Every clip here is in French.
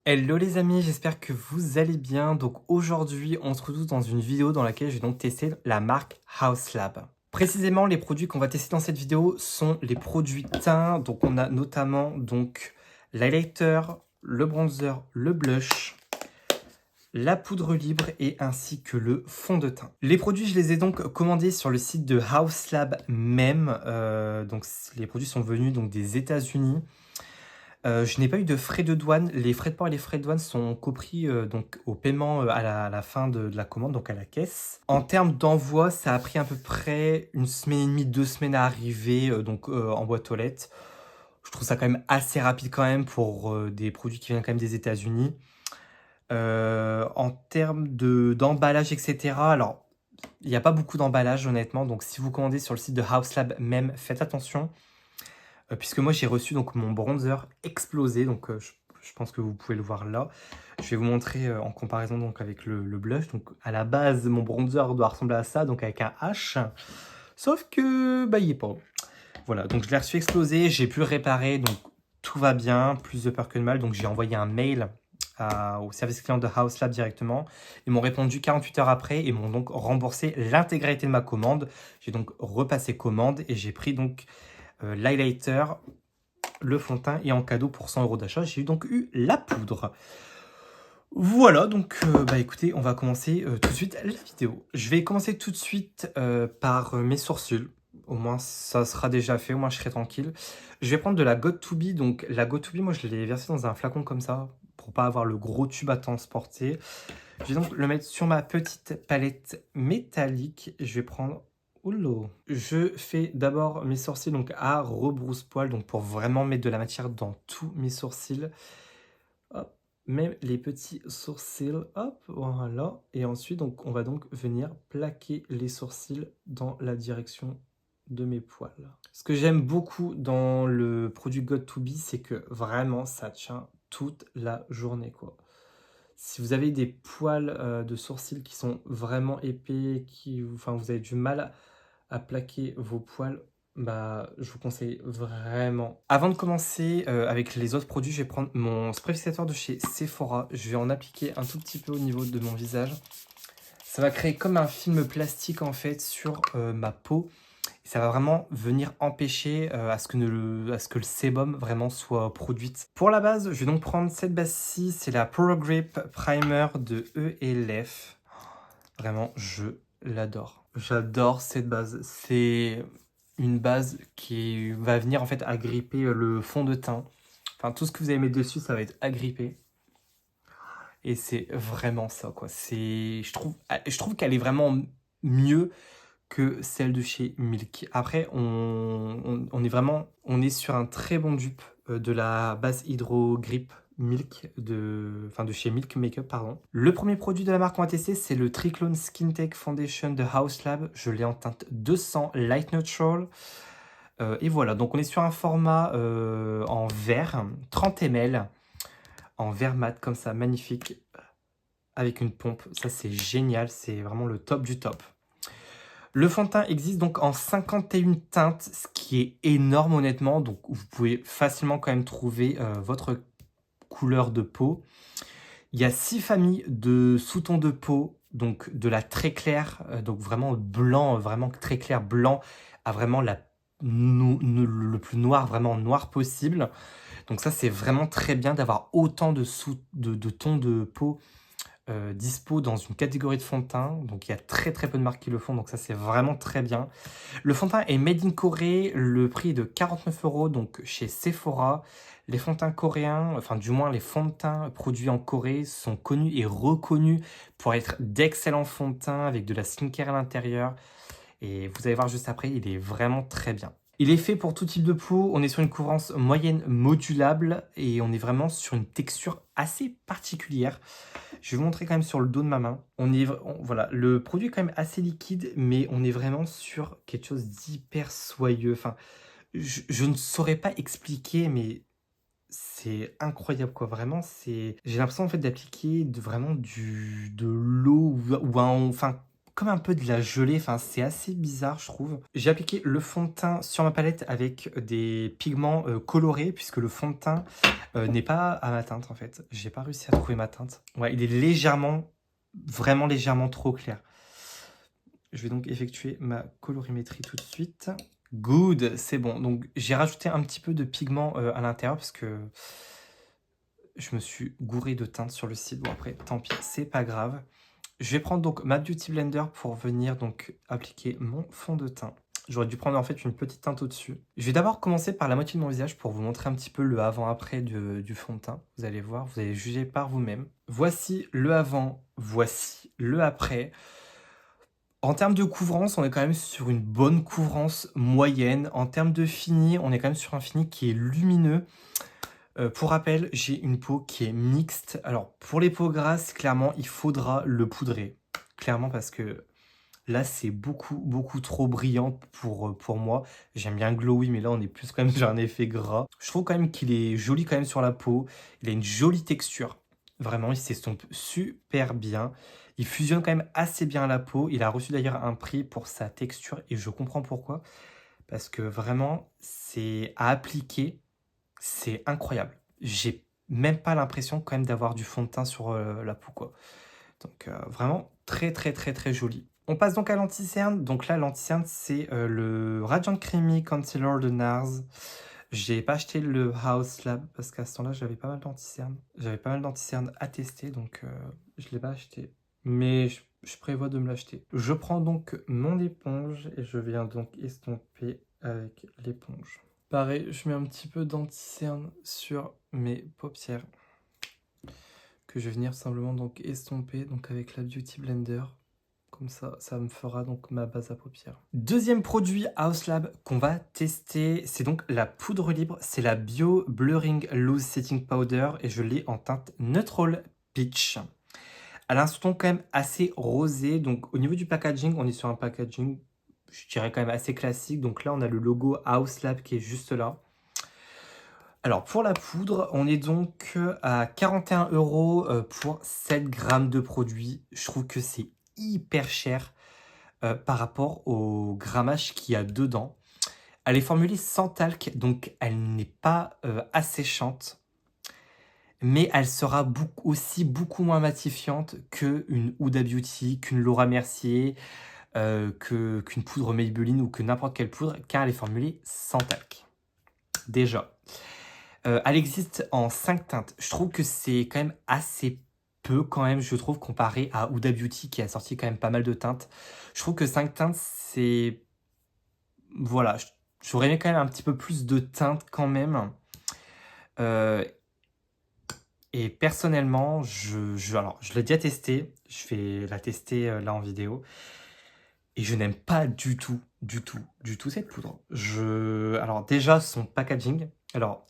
Hello les amis, j'espère que vous allez bien. Donc aujourd'hui, on se retrouve dans une vidéo dans laquelle je vais donc tester la marque House Lab. Précisément, les produits qu'on va tester dans cette vidéo sont les produits teint. Donc on a notamment donc l'highlighter, le bronzer, le blush, la poudre libre et ainsi que le fond de teint. Les produits, je les ai donc commandés sur le site de House Lab même. Donc les produits sont venus donc des États-Unis. Je n'ai pas eu de frais de douane. Les frais de port et les frais de douane sont compris donc au paiement à la fin de la commande, donc à la caisse. En termes d'envoi, ça a pris à peu près une semaine et demie, 2 semaines à arriver en boîte aux lettres. Je trouve ça quand même assez rapide quand même pour des produits qui viennent quand même des États-Unis. En termes d'emballage, etc. Alors, il n'y a pas beaucoup d'emballage honnêtement. Donc, si vous commandez sur le site de House Lab même, faites attention. Puisque moi j'ai reçu donc mon bronzer explosé, donc je pense que vous pouvez le voir là. Je vais vous montrer en comparaison donc avec le blush. Donc à la base mon bronzer doit ressembler à ça, donc avec un H. Sauf que bah il est pas. Voilà, donc je l'ai reçu explosé, j'ai pu le réparer, donc tout va bien, plus de peur que de mal. Donc j'ai envoyé un mail au service client de House Lab directement. Ils m'ont répondu 48 heures après et m'ont donc remboursé l'intégralité de ma commande. J'ai donc repassé commande et j'ai pris donc l'highlighter, le fond de teint et en cadeau pour 100 € d'achat, j'ai donc eu la poudre. Voilà, donc bah écoutez, on va commencer tout de suite la vidéo. Je vais commencer tout de suite par mes sourcils. Au moins, ça sera déjà fait, au moins je serai tranquille. Je vais prendre de la Got2b. Donc la Got2b, moi je l'ai versée dans un flacon comme ça, pour pas avoir le gros tube à transporter. Je vais donc le mettre sur ma petite palette métallique. Je vais prendre... Oula. Je fais d'abord mes sourcils donc à rebrousse-poil, donc pour vraiment mettre de la matière dans tous mes sourcils. Hop, même les petits sourcils, hop, voilà. Et ensuite, donc, on va donc venir plaquer les sourcils dans la direction de mes poils. Ce que j'aime beaucoup dans le produit Got2b, c'est que vraiment, ça tient toute la journée, quoi. Si vous avez des poils de sourcils qui sont vraiment épais, enfin, vous avez du mal à plaquer vos poils, bah, je vous conseille vraiment. Avant de commencer avec les autres produits, je vais prendre mon spray fixateur de chez Sephora. Je vais en appliquer un tout petit peu au niveau de mon visage. Ça va créer comme un film plastique en fait sur ma peau. Et ça va vraiment venir empêcher à ce que le sébum vraiment soit produite. Pour la base, je vais donc prendre cette base-ci. C'est la Pro Grip Primer de ELF. Vraiment, je l'adore. J'adore cette base. C'est une base qui va venir en fait agripper le fond de teint. Enfin, tout ce que vous allez mettre dessus, ça va être agrippé. Et c'est vraiment ça, quoi. Je trouve qu'elle est vraiment mieux que celle de chez Milk. Après, on est sur un très bon dupe de la base Hydro Grip Milk de chez Milk Makeup, pardon. Le premier produit de la marque qu'on va tester, c'est le Triclone Skin Tech Foundation de House Lab. Je l'ai en teinte 200 Light Neutral. Et voilà, donc on est sur un format en verre, 30 ml, en verre mat comme ça, magnifique, avec une pompe. Ça, c'est génial, c'est vraiment le top du top. Le fond de teint existe donc en 51 teintes, ce qui est énorme honnêtement. Donc vous pouvez facilement quand même trouver votre couleur de peau. Il y a 6 familles de sous-tons de peau, donc de la très claire, donc vraiment blanc, vraiment très clair blanc, à vraiment le plus noir, vraiment noir possible. Donc ça c'est vraiment très bien d'avoir autant de tons de peau dispo dans une catégorie de fond de teint. Donc il y a très très peu de marques qui le font, donc ça c'est vraiment très bien. Le fond de teint est made in Corée, le prix est de 49 € donc chez Sephora. Les fonds de teint coréens, enfin du moins les fonds de teint produits en Corée sont connus et reconnus pour être d'excellents fonds de teint avec de la skincare à l'intérieur. Et vous allez voir juste après, il est vraiment très bien. Il est fait pour tout type de peau, on est sur une couvrance moyenne modulable et on est vraiment sur une texture assez particulière. Je vais vous montrer quand même sur le dos de ma main. Voilà, le produit est quand même assez liquide, mais on est vraiment sur quelque chose d'hyper soyeux. Enfin, je ne saurais pas expliquer, mais c'est incroyable quoi. Vraiment, j'ai l'impression en fait d'appliquer vraiment de l'eau enfin comme un peu de la gelée, enfin c'est assez bizarre je trouve. J'ai appliqué le fond de teint sur ma palette avec des pigments colorés puisque le fond de teint n'est pas à ma teinte en fait. J'ai pas réussi à trouver ma teinte. Ouais, il est légèrement, vraiment légèrement trop clair. Je vais donc effectuer ma colorimétrie tout de suite. Good, c'est bon. Donc j'ai rajouté un petit peu de pigment à l'intérieur parce que je me suis gouré de teinte sur le site. Bon après, tant pis, c'est pas grave. Je vais prendre donc ma Beauty Blender pour venir donc appliquer mon fond de teint. J'aurais dû prendre en fait une petite teinte au-dessus. Je vais d'abord commencer par la moitié de mon visage pour vous montrer un petit peu le avant-après du fond de teint. Vous allez voir, vous allez juger par vous-même. Voici le avant, voici le après. En termes de couvrance, on est quand même sur une bonne couvrance moyenne. En termes de fini, on est quand même sur un fini qui est lumineux. Pour rappel, j'ai une peau qui est mixte. Alors, pour les peaux grasses, clairement, il faudra le poudrer. Clairement, parce que là, c'est beaucoup trop brillant pour moi. J'aime bien glowy, mais là, on est plus quand même sur un effet gras. Je trouve quand même qu'il est joli quand même sur la peau. Il a une jolie texture. Vraiment, il s'estompe super bien. Il fusionne quand même assez bien à la peau. Il a reçu d'ailleurs un prix pour sa texture et je comprends pourquoi. Parce que vraiment, c'est à appliquer. C'est incroyable. J'ai même pas l'impression quand même d'avoir du fond de teint sur la peau, quoi. Donc vraiment très joli. On passe donc à l'anti-cerne. Donc là, l'anti-cerne, c'est le Radiant Creamy Concealer de NARS. J'ai pas acheté le House Lab parce qu'à ce temps-là, j'avais pas mal d'anti-cerne. J'avais pas mal d'anti-cerne à tester, donc je l'ai pas acheté. Mais je prévois de me l'acheter. Je prends donc mon éponge et je viens donc estomper avec l'éponge. Pareil, je mets un petit peu d'anti-cerne sur mes paupières que je vais venir simplement donc estomper donc avec la Beauty Blender. Comme ça me fera donc ma base à paupières. Deuxième produit House Lab qu'on va tester, c'est donc la poudre libre. C'est la Bio Blurring Loose Setting Powder et je l'ai en teinte Neutral Peach. Elle a un sous-ton quand même assez rosé. Donc au niveau du packaging, on est sur un packaging, je dirais quand même assez classique. Donc là, on a le logo House Lab qui est juste là. Alors pour la poudre, on est donc à 41 € pour 7 grammes de produit. Je trouve que c'est hyper cher par rapport au grammage qu'il y a dedans. Elle est formulée sans talc, donc elle n'est pas asséchante. Mais elle sera aussi beaucoup moins matifiante qu'une Huda Beauty, qu'une Laura Mercier, qu'une poudre Maybelline ou que n'importe quelle poudre, car elle est formulée sans talc. Déjà. Elle existe en 5 teintes. Je trouve que c'est quand même assez peu, quand même, je trouve, comparé à Huda Beauty qui a sorti quand même pas mal de teintes. Je trouve que 5 teintes, c'est... Voilà, j'aurais aimé quand même un petit peu plus de teintes quand même. Et personnellement, alors, je l'ai déjà testé. Je vais la tester là en vidéo. Et je n'aime pas du tout cette poudre. Alors déjà, son packaging. Alors...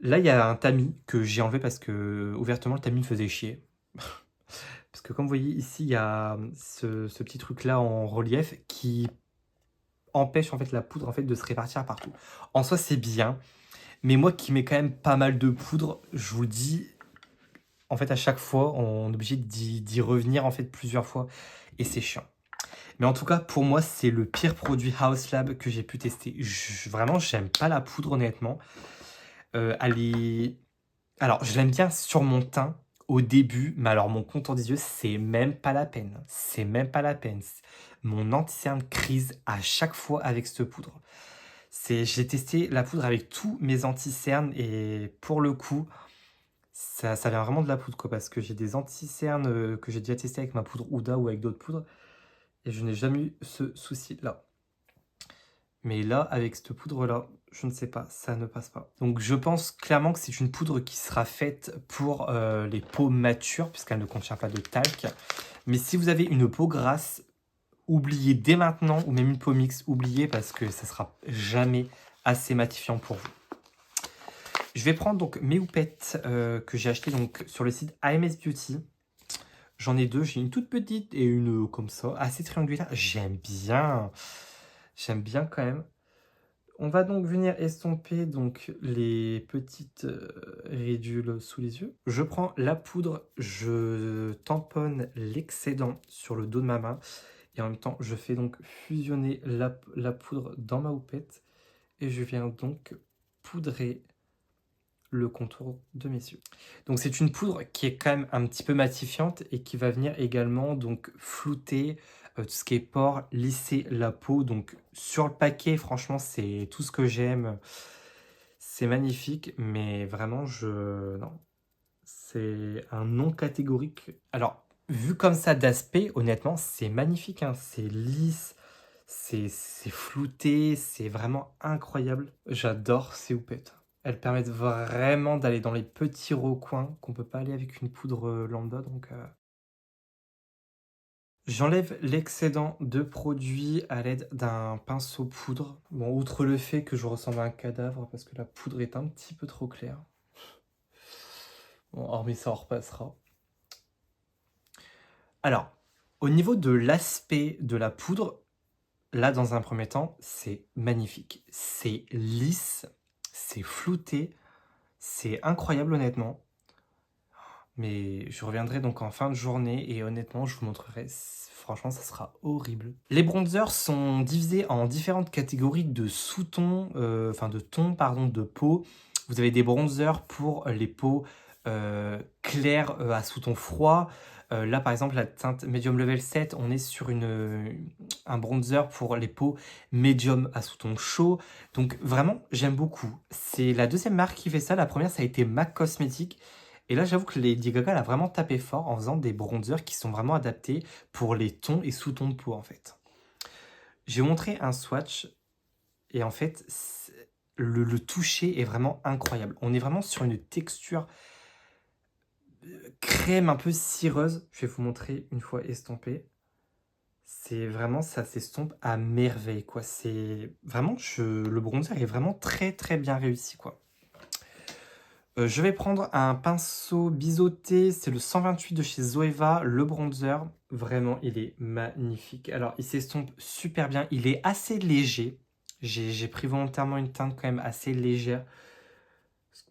Là, il y a un tamis que j'ai enlevé parce que, ouvertement, le tamis me faisait chier. Parce que comme vous voyez ici, il y a ce petit truc-là en relief qui empêche en fait la poudre en fait de se répartir partout. En soi, c'est bien. Mais moi qui mets quand même pas mal de poudre, je vous le dis, en fait, à chaque fois, on est obligé d'y revenir en fait plusieurs fois. Et c'est chiant. Mais en tout cas, pour moi, c'est le pire produit House Lab que j'ai pu tester. Vraiment, j'aime pas la poudre, honnêtement. Elle est... Alors, je l'aime bien sur mon teint au début, mais alors mon contour des yeux, c'est même pas la peine. C'est même pas la peine. Mon anti-cerne crise à chaque fois avec cette poudre. J'ai testé la poudre avec tous mes anti-cernes et pour le coup, ça vient vraiment de la poudre, quoi, parce que j'ai des anti-cernes que j'ai déjà testé avec ma poudre Huda ou avec d'autres poudres et je n'ai jamais eu ce souci-là. Mais là, avec cette poudre-là, je ne sais pas, ça ne passe pas. Donc je pense clairement que c'est une poudre qui sera faite pour les peaux matures, puisqu'elle ne contient pas de talc. Mais si vous avez une peau grasse, oubliez dès maintenant, ou même une peau mixte, oubliez parce que ça sera jamais assez matifiant pour vous. Je vais prendre donc mes houpettes que j'ai achetées donc, sur le site AMS Beauty. J'en ai deux, j'ai une toute petite et une comme ça, assez triangulaire. J'aime bien quand même. On va donc venir estomper donc les petites ridules sous les yeux. Je prends la poudre, je tamponne l'excédent sur le dos de ma main et en même temps je fais donc fusionner la poudre dans ma houppette et je viens donc poudrer le contour de mes yeux. Donc c'est une poudre qui est quand même un petit peu matifiante et qui va venir également donc flouter tout ce qui est pores, lisser la peau. Donc sur le paquet, franchement, c'est tout ce que j'aime. C'est magnifique, mais vraiment, non, c'est un non catégorique. Alors, vu comme ça d'aspect, honnêtement, c'est magnifique, hein. C'est lisse, c'est flouté, c'est vraiment incroyable. J'adore ces houpettes. Elles permettent vraiment d'aller dans les petits recoins qu'on peut pas aller avec une poudre lambda. Donc, j'enlève l'excédent de produit à l'aide d'un pinceau poudre. Bon, outre le fait que je ressemble à un cadavre parce que la poudre est un petit peu trop claire. Bon, hormis ça, on repassera. Alors, au niveau de l'aspect de la poudre, là, dans un premier temps, c'est magnifique. C'est lisse, c'est flouté, c'est incroyable honnêtement. Mais je reviendrai donc en fin de journée et honnêtement, je vous montrerai. Franchement, ça sera horrible. Les bronzers sont divisés en différentes catégories de sous-tons, de tons, pardon, de peau. Vous avez des bronzers pour les peaux claires à sous-ton froid. Là, par exemple, la teinte Medium Level 7, on est sur un bronzer pour les peaux médium à sous-ton chaud. Donc vraiment, j'aime beaucoup. C'est la deuxième marque qui fait ça. La première, ça a été MAC Cosmetics. Et là, j'avoue que Lady Gaga elle a vraiment tapé fort en faisant des bronzers qui sont vraiment adaptés pour les tons et sous-tons de peau, en fait. J'ai montré un swatch et en fait, le toucher est vraiment incroyable. On est vraiment sur une texture crème un peu cireuse. Je vais vous montrer une fois estampé. C'est vraiment, ça s'estompe à merveille, quoi. C'est vraiment, le bronzer est vraiment très très bien réussi, quoi. Je vais prendre un pinceau biseauté, c'est le 128 de chez Zoeva, le bronzer. Vraiment, il est magnifique. Alors, il s'estompe super bien. Il est assez léger. J'ai pris volontairement une teinte quand même assez légère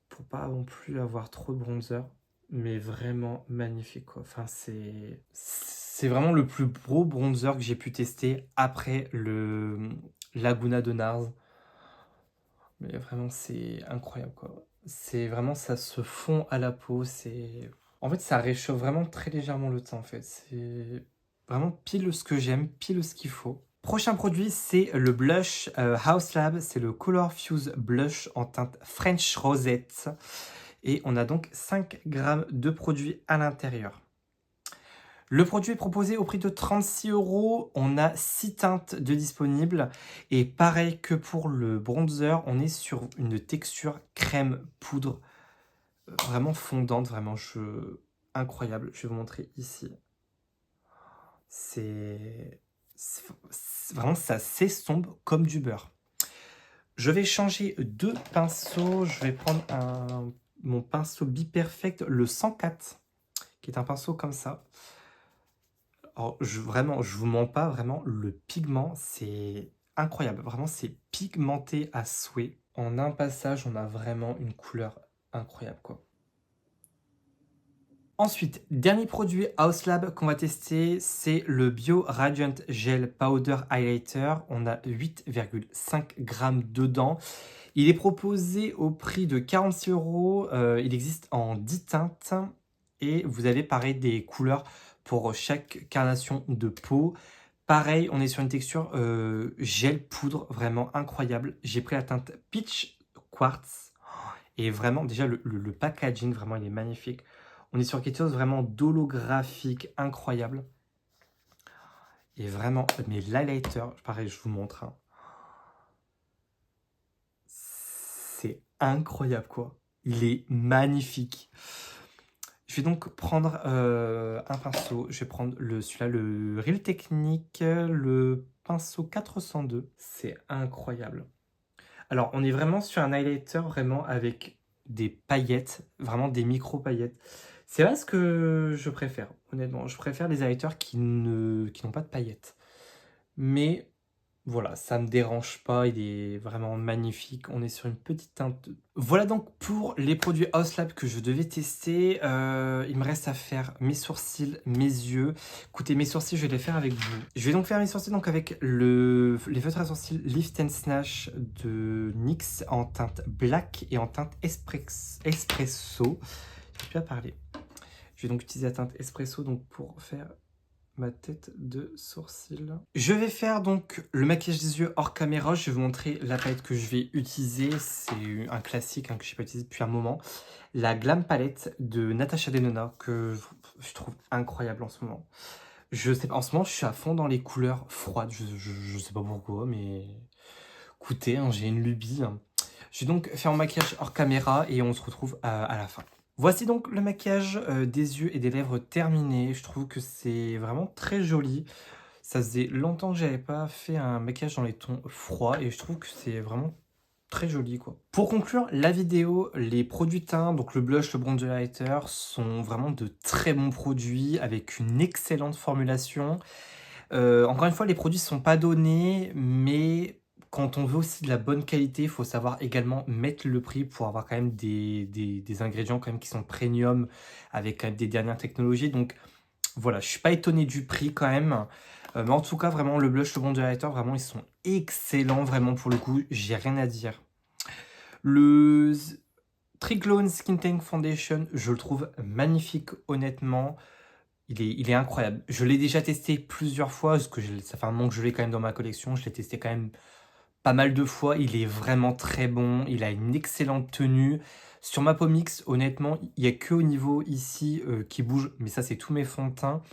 pour pas non plus avoir trop de bronzer. Mais vraiment magnifique, quoi. Enfin, c'est vraiment le plus beau bronzer que j'ai pu tester après le Laguna de Nars. Mais vraiment, c'est incroyable, quoi. C'est vraiment, ça se fond à la peau. En fait, ça réchauffe vraiment très légèrement le teint, en fait. C'est vraiment pile ce que j'aime, pile ce qu'il faut. Prochain produit, c'est le blush House Lab. C'est le Color Fuse Blush en teinte French Rosette. Et on a donc 5 grammes de produit à l'intérieur. Le produit est proposé au prix de 36 €. On a 6 teintes de disponibles. Et pareil que pour le bronzer, on est sur une texture crème poudre. Vraiment fondante, vraiment incroyable. Je vais vous montrer ici. Vraiment, ça s'estompe comme du beurre. Je vais changer de pinceau. Je vais prendre mon pinceau Biperfect, le 104, qui est un pinceau comme ça. Alors, vraiment, je vous mens pas, vraiment, le pigment, c'est incroyable. Vraiment, c'est pigmenté à souhait. En un passage, on a vraiment une couleur incroyable, quoi. Ensuite, dernier produit House Lab qu'on va tester, c'est le Bio Radiant Gel Powder Highlighter. On a 8,5 grammes dedans. Il est proposé au prix de 46 €. Il existe en 10 teintes. Et vous avez pareil des couleurs pour chaque carnation de peau. Pareil, on est sur une texture gel poudre, vraiment incroyable. J'ai pris la teinte Peach Quartz. Et vraiment, déjà, le packaging, vraiment, il est magnifique. On est sur quelque chose vraiment d'holographique, incroyable. Et vraiment, mais l'highlighter, pareil, je vous montre, hein. C'est incroyable, quoi. Il est magnifique. Je vais donc prendre un pinceau. Je vais prendre celui-là, le Real Technique, le pinceau 402. C'est incroyable. Alors, on est vraiment sur un highlighter vraiment avec des paillettes, vraiment des micro-paillettes. C'est pas ce que je préfère, honnêtement. Je préfère les highlighters qui n'ont pas de paillettes. Mais Voilà, ça me dérange pas, il est vraiment magnifique. On est sur une petite teinte. Voilà donc pour les produits House Lab que je devais tester. Il me reste à faire mes sourcils, mes yeux. Écoutez, mes sourcils, je vais les faire avec vous. Je vais donc faire mes sourcils donc avec les feutres à sourcils Lift and Snatch de NYX en teinte black et en teinte espresso. Je vais plus à parler. Je vais donc utiliser la teinte espresso donc pour faire ma tête de sourcil. Je vais faire donc le maquillage des yeux hors caméra. Je vais vous montrer la palette que je vais utiliser. C'est un classique que je n'ai pas utilisé depuis un moment. La Glam Palette de Natasha Denona que je trouve incroyable en ce moment. Je sais pas, en ce moment je suis à fond dans les couleurs froides. Je sais pas pourquoi, mais écoutez, j'ai une lubie. Je vais donc faire mon maquillage hors caméra et on se retrouve à la fin. Voici donc le maquillage des yeux et des lèvres terminé. Je trouve que c'est vraiment très joli. Ça faisait longtemps que j'avais pas fait un maquillage dans les tons froids et je trouve que c'est vraiment très joli quoi. Pour conclure la vidéo, les produits teints, donc le blush, le bronzer highlighter, sont vraiment de très bons produits avec une excellente formulation. Encore une fois, les produits sont pas donnés, mais quand on veut aussi de la bonne qualité, il faut savoir également mettre le prix pour avoir quand même des ingrédients quand même qui sont premium avec quand même des dernières technologies. Donc voilà, je suis pas étonné du prix quand même. Mais en tout cas, vraiment, le blush, le bronzer highlighter, vraiment, ils sont excellents. Vraiment, pour le coup, j'ai rien à dire. Le Triclone Skin Tank Foundation, je le trouve magnifique, honnêtement. Il est incroyable. Je l'ai déjà testé plusieurs fois, parce que ça fait un moment que je l'ai quand même dans ma collection. Je l'ai testé quand même pas mal de fois. Il est vraiment très bon. Il a une excellente tenue. Sur ma Pomix, honnêtement, il n'y a que au niveau ici qui bouge. Mais ça, c'est tous mes fonds de teint.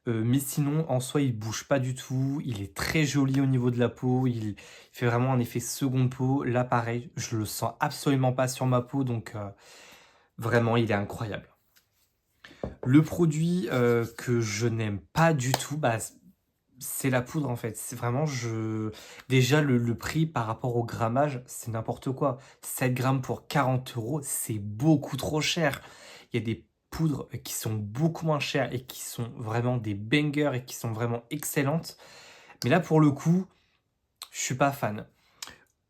Mais sinon, en soi, il bouge pas du tout. Il est très joli au niveau de la peau. Il fait vraiment un effet seconde peau. Là, pareil, je le sens absolument pas sur ma peau. Donc, vraiment, il est incroyable. Le produit que je n'aime pas du tout, bah, c'est la poudre en fait. C'est vraiment, déjà le prix par rapport au grammage, c'est n'importe quoi. 7 grammes pour 40 €, c'est beaucoup trop cher. Il y a des poudres qui sont beaucoup moins chères et qui sont vraiment des bangers et qui sont vraiment excellentes. Mais là, pour le coup, je suis pas fan.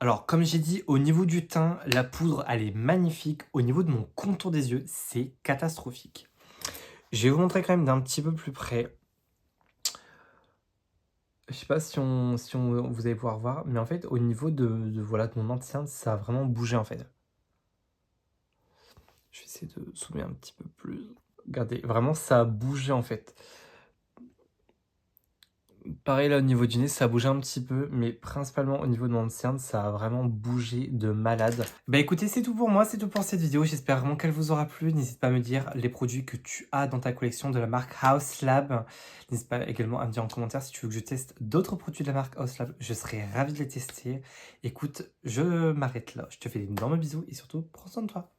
Alors, comme j'ai dit, au niveau du teint, la poudre, elle est magnifique. Au niveau de mon contour des yeux, c'est catastrophique. Je vais vous montrer quand même d'un petit peu plus près. Je sais pas si vous allez pouvoir voir, mais en fait, au niveau voilà, de mon ancien, ça a vraiment bougé en fait. Je vais essayer de zoomer un petit peu plus. Regardez, vraiment, ça a bougé en fait. Pareil là au niveau du nez, ça a bougé un petit peu, mais principalement au niveau de mon cerne, ça a vraiment bougé de malade. Bah écoutez, c'est tout pour moi, c'est tout pour cette vidéo. J'espère vraiment qu'elle vous aura plu. N'hésite pas à me dire les produits que tu as dans ta collection de la marque House Lab. N'hésite pas également à me dire en commentaire si tu veux que je teste d'autres produits de la marque House Lab. Je serais ravie de les tester. Écoute, je m'arrête là. Je te fais d'énormes bisous et surtout, prends soin de toi.